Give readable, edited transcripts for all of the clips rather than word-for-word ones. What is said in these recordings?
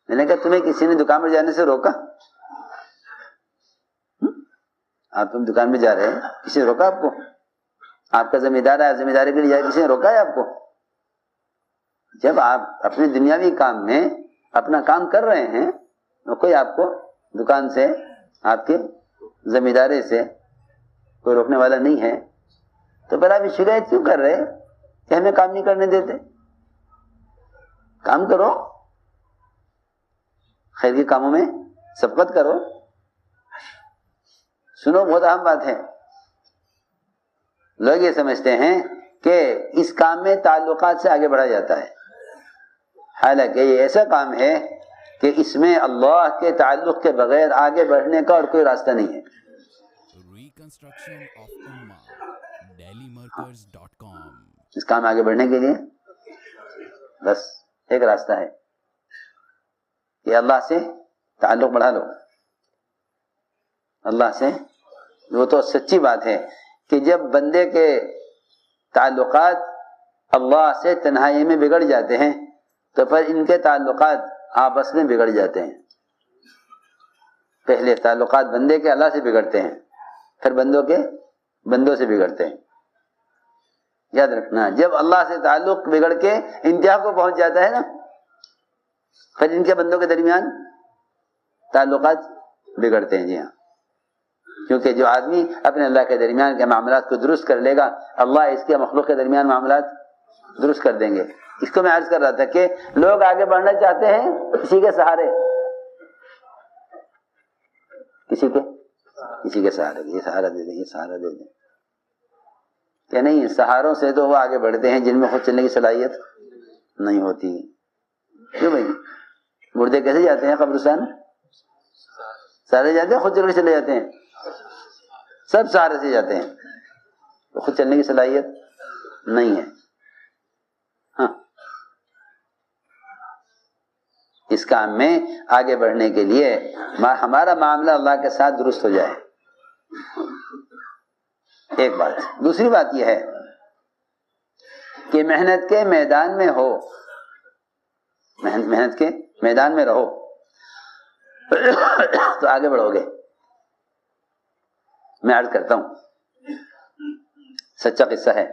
میں نے کہا تمہیں کسی نے دکان پر جانے سے روکا؟ آپ تم دکان میں جا رہے ہیں، کسی نے روکا آپ کو؟ آپ کا ذمہ دار ہے، ذمہ داری کے لیے جائے، کسی نے روکا ہے آپ کو؟ جب آپ اپنے دنیاوی کام میں اپنا کام کر رہے ہیں تو کوئی آپ کو دکان سے، آپ کے ذمہ داری سے کوئی روکنے والا نہیں ہے، تو پھر آپ شکایت کیوں کر رہے کہ ہمیں کام نہیں کرنے دیتے؟ کام کرو، خیر کے کاموں میں سبقت کرو۔ سنو، بہت اہم بات ہے، لوگ یہ سمجھتے ہیں کہ اس کام میں تعلقات سے آگے بڑھا جاتا ہے، حالانکہ یہ ایسا کام ہے کہ اس میں اللہ کے تعلق کے بغیر آگے بڑھنے کا اور کوئی راستہ نہیں ہے۔ Reconstruction of Ummah, dailymarkers.com۔ اس کام میں آگے بڑھنے کے لیے بس ایک راستہ ہے کہ اللہ سے تعلق بڑھا لو۔ اللہ سے، وہ تو سچی بات ہے کہ جب بندے کے تعلقات اللہ سے تنہائی میں بگڑ جاتے ہیں تو پھر ان کے تعلقات آپس میں بگڑ جاتے ہیں۔ پہلے تعلقات بندے کے اللہ سے بگڑتے ہیں، پھر بندوں کے بندوں سے بگڑتے ہیں۔ یاد رکھنا، جب اللہ سے تعلق بگڑ کے انتہا کو پہنچ جاتا ہے نا، پھر ان کے بندوں کے درمیان تعلقات بگڑتے ہیں۔ جی ہاں، کیونکہ جو آدمی اپنے اللہ کے درمیان کے معاملات کو درست کر لے گا، اللہ اس کے مخلوق کے درمیان معاملات درست کر دیں گے۔ اس کو میں عرض کر رہا تھا کہ لوگ آگے بڑھنا چاہتے ہیں کسی کے سہارے، کسی کے سہارے، یہ سہارا دے دیں، یہ سہارا دے دیں، کہ نہیں، سہاروں سے تو وہ آگے بڑھتے ہیں جن میں خود چلنے کی صلاحیت نہیں ہوتی۔ کیوں بھائی؟ مردے کیسے جاتے ہیں قبرستان؟ سہارے جاتے ہیں، خود چل کے چلے جاتے ہیں؟ سب سہارے سے جاتے ہیں، تو خود چلنے کی صلاحیت نہیں ہے۔ ہاں، اس کام میں آگے بڑھنے کے لیے ہمارا معاملہ اللہ کے ساتھ درست ہو جائے، ایک بات۔ دوسری بات یہ ہے کہ محنت کے میدان میں ہو، محنت کے میدان میں رہو تو آگے بڑھو گے۔ میں عرض کرتا ہوں، سچا قصہ ہے۔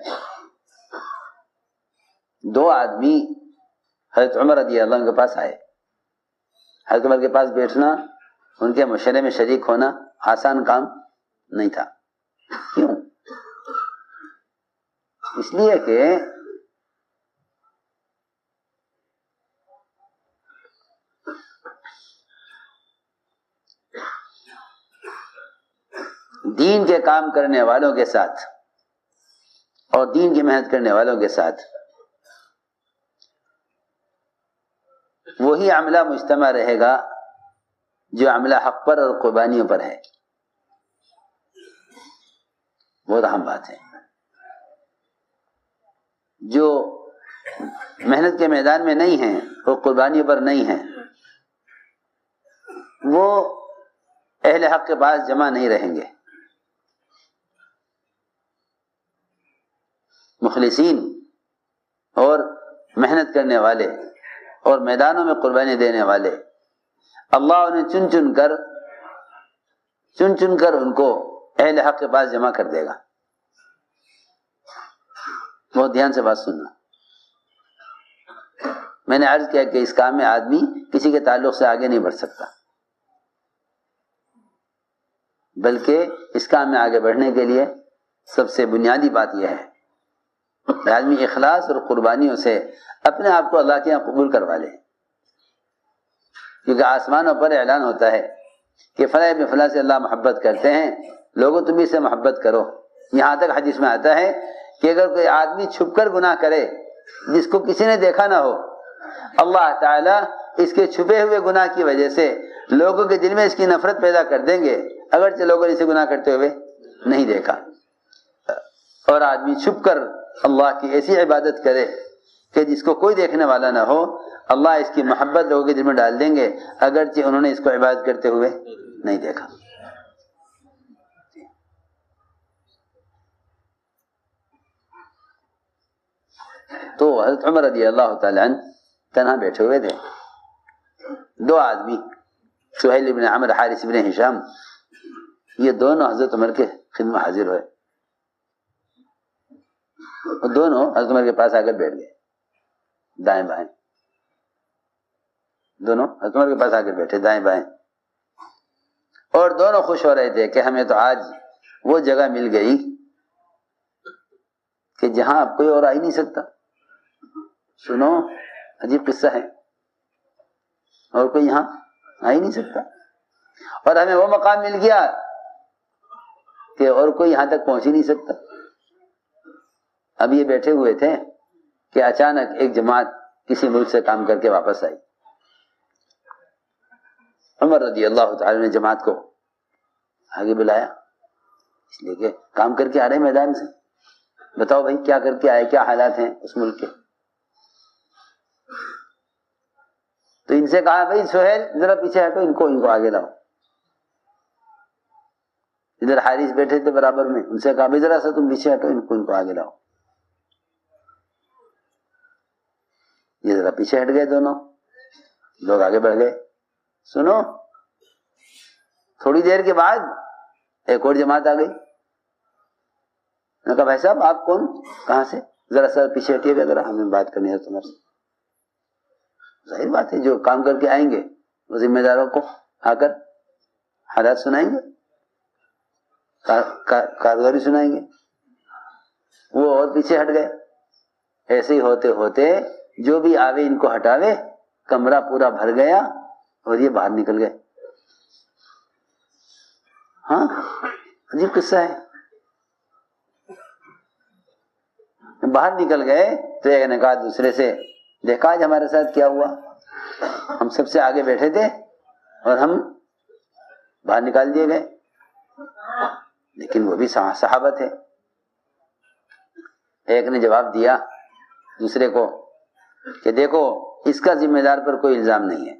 دو آدمی حضرت عمر رضی اللہ عنہ کے پاس آئے۔ حضرت عمر کے پاس بیٹھنا، ان کے مشورے میں شریک ہونا آسان کام نہیں تھا۔ کیوں؟ اس لیے کہ دین کے کام کرنے والوں کے ساتھ اور دین کی محنت کرنے والوں کے ساتھ وہی عملہ مجتمع رہے گا جو عملہ حق پر اور قربانیوں پر ہے۔ بہت اہم بات ہے۔ جو محنت کے میدان میں نہیں ہیں اور قربانیوں پر نہیں ہیں، وہ اہل حق کے پاس جمع نہیں رہیں گے۔ مخلصین اور محنت کرنے والے اور میدانوں میں قربانی دینے والے، اللہ انہیں چن چن کر ان کو اہل حق کے پاس جمع کر دے گا۔ بہت دھیان سے بات سننا۔ میں نے عرض کیا کہ اس کام میں آدمی کسی کے تعلق سے آگے نہیں بڑھ سکتا، بلکہ اس کام میں آگے بڑھنے کے لیے سب سے بنیادی بات یہ ہے کہ آدمی اخلاص اور قربانیوں سے اپنے آپ کو اللہ کے یہاں قبول کروا لے۔ کیونکہ آسمانوں پر اعلان ہوتا ہے کہ فلاں ابن فلاں سے اللہ محبت کرتے ہیں، لوگوں تم بھی سے محبت کرو۔ یہاں تک حدیث میں آتا ہے کہ اگر کوئی آدمی چھپ کر گناہ کرے جس کو کسی نے دیکھا نہ ہو، اللہ تعالیٰ اس کے چھپے ہوئے گناہ کی وجہ سے لوگوں کے دل میں اس کی نفرت پیدا کر دیں گے، اگرچہ لوگوں نے اسے گناہ کرتے ہوئے نہیں دیکھا۔ اور آدمی چھپ کر اللہ کی ایسی عبادت کرے کہ جس کو کوئی دیکھنے والا نہ ہو، اللہ اس کی محبت لوگوں کے دل میں ڈال دیں گے، اگرچہ انہوں نے اس کو عبادت کرتے ہوئے نہیں دیکھا۔ تو حضرت عمر رضی اللہ تعالیٰ عنہ تنہا بیٹھے ہوئے تھے۔ دو آدمی سہیل ابن عمرو حارث ابن ہشام یہ دونوں حضرت عمر کے خدمت حاضر ہوئے اور دونوں حضرت عمر کے پاس آ کر بیٹھ گئے دائیں بائیں دونوں حضرت عمر کے پاس آ کر بیٹھے دائیں بائیں اور دونوں خوش ہو رہے تھے کہ ہمیں تو آج وہ جگہ مل گئی کہ جہاں اب کوئی اور آ ہی نہیں سکتا. سنو عجیب قصہ ہے اور کوئی یہاں آ ہی نہیں سکتا اور ہمیں وہ مقام مل گیا کہ اور کوئی یہاں تک پہنچ ہی نہیں سکتا. اب یہ بیٹھے ہوئے تھے کہ اچانک ایک جماعت کسی ملک سے کام کر کے واپس آئی. عمر رضی اللہ تعالی نے جماعت کو آگے بلایا اس لیے کہ کام کر کے آ رہے میدان سے, بتاؤ بھائی کیا کر کے آئے, کیا حالات ہیں اس ملک کے. تو ان سے کہا بھائی سہیل ذرا پیچھے ہٹو, ان کو آگے لاؤ. ادھر حارث بیٹھے تھے برابر میں, ان سے کہا بھائی ذرا سا تم پیچھے ہٹو, ان کو آگے لاؤ. یہ ذرا پیچھے ہٹ گئے, دونوں لوگ آگے بڑھ گئے. سنو تھوڑی دیر کے بعد ایک اور جماعت آ گئی. میں نے کہا بھائی صاحب آپ کون, کہاں سے, ذرا سا پیچھے ہٹیے گا, ذرا ہمیں بات کرنی ہے تمہارے سے. ظاہر بات ہے جو کام کر کے آئیں گے وہ ذمہ داروں کو آ کر حالات سنائیں گے, کارگزاری سنائیں گے. وہ اور پیچھے ہٹ گئے. ایسے ہی ہوتے ہوتے جو بھی آوے ان کو ہٹاوے, کمرہ پورا بھر گیا اور یہ باہر نکل گئے. ہاں عجیب قصہ ہے. باہر نکل گئے تو ایک نے کہا دوسرے سے, دیکھا آج ہمارے ساتھ کیا ہوا, ہم سب سے آگے بیٹھے تھے اور ہم باہر نکال دیے گئے. لیکن وہ بھی صحابہ تھے. ایک نے جواب دیا دوسرے کو کہ دیکھو اس کا ذمہ دار پر کوئی الزام نہیں ہے,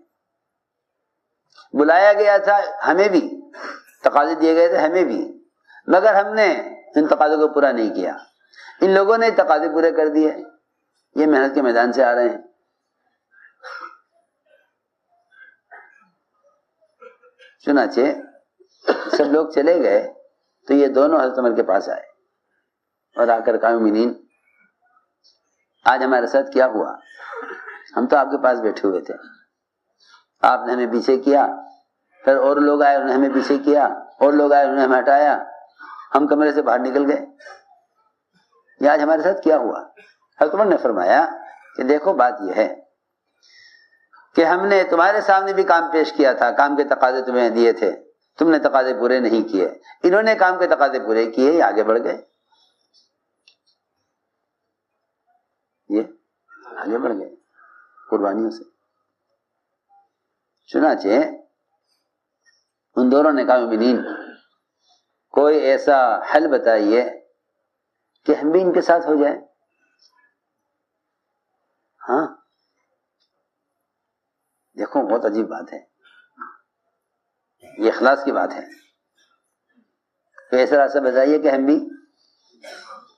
بلایا گیا تھا ہمیں بھی, تقاضے دیے گئے تھے ہمیں بھی, مگر ہم نے ان تقاضوں کو پورا نہیں کیا. ان لوگوں نے تقاضے پورے کر دیے, یہ محنت کے میدان سے آ رہے ہیں. چنانچہ سب لوگ چلے گئے تو یہ دونوں حضرت عمر کے پاس آئے اور آ کر کہا مومنین آج ہمارے ساتھ کیا ہوا, ہم تو آپ کے پاس بیٹھے ہوئے تھے, آپ نے ہمیں پیچھے کیا, پھر اور لوگ آئے انہوں نے ہمیں پیچھے کیا, اور لوگ آئے انہوں نے ہمیں ہٹایا, ہم کمرے سے باہر نکل گئے. یہ آج ہمارے ساتھ کیا ہوا؟ حضرت عمر نے فرمایا کہ دیکھو بات یہ ہے کہ ہم نے تمہارے سامنے بھی کام پیش کیا تھا, کام کے تقاضے تمہیں دیے تھے, تم نے تقاضے پورے نہیں کیے. انہوں نے کام کے تقاضے پورے کیے, یہ آگے بڑھ گئے, یہ آگے بڑھ گئے قربانیوں سے. چنانچہ ان دونوں نے کہا مومنین کوئی ایسا حل بتائیے کہ ہم بھی ان کے ساتھ ہو جائیں. ہاں دیکھو بہت عجیب بات ہے, یہ اخلاص کی بات ہے. تو ایسا راستہ بتائیے کہ ہم بھی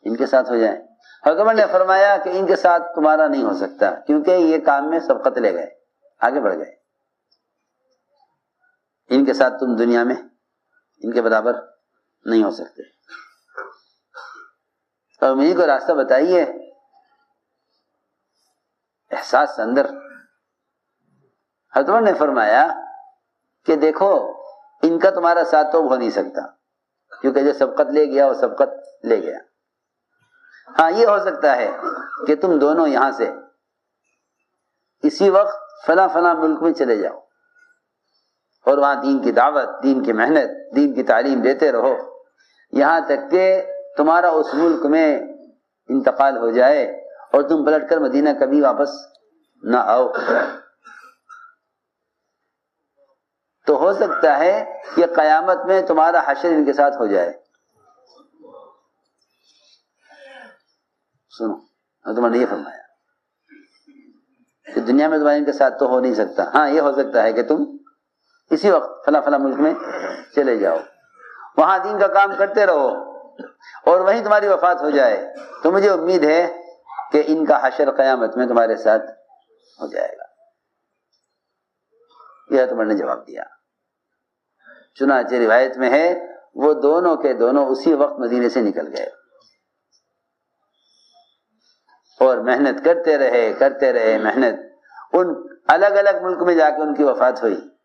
ان کے ساتھ ہو جائیں. حضرت عمر نے فرمایا کہ ان کے ساتھ تمہارا نہیں ہو سکتا, کیونکہ یہ کام میں سبقت لے گئے, آگے بڑھ گئے. ان کے ساتھ تم دنیا میں ان کے برابر نہیں ہو سکتے. اور مجھے کو راستہ بتائیے احساس اندر. حضرت عمر نے فرمایا کہ دیکھو ان کا تمہارا ساتھ تو ہو نہیں سکتا, کیونکہ جو سبقت لے گیا وہ سبقت لے گیا. ہاں یہ ہو سکتا ہے کہ تم دونوں یہاں سے اسی وقت فلاں فلاں ملک میں چلے جاؤ اور وہاں دین کی دعوت, دین کی محنت, دین کی تعلیم دیتے رہو, یہاں تک کہ تمہارا اس ملک میں انتقال ہو جائے اور تم پلٹ کر مدینہ کبھی واپس نہ آؤ. تو ہو سکتا ہے کہ قیامت میں تمہارا حشر ان کے ساتھ ہو جائے. سنو تمہارا نے یہ فرمایا کہ دنیا میں تمہارے ان کے ساتھ تو ہو نہیں سکتا. ہاں یہ ہو سکتا ہے کہ تم اسی وقت فلاں فلاں ملک میں چلے جاؤ, وہاں دین کا کام کرتے رہو اور وہیں تمہاری وفات ہو جائے, تو مجھے امید ہے کہ ان کا حشر قیامت میں تمہارے ساتھ ہو جائے گا. یہ عمر نے جواب دیا۔ چنانچہ روایت میں ہے وہ دونوں کے دونوں اسی وقت مدینے سے نکل گئے اور محنت کرتے رہے محنت، ان الگ الگ ملک میں جا کے ان کی وفات ہوئی۔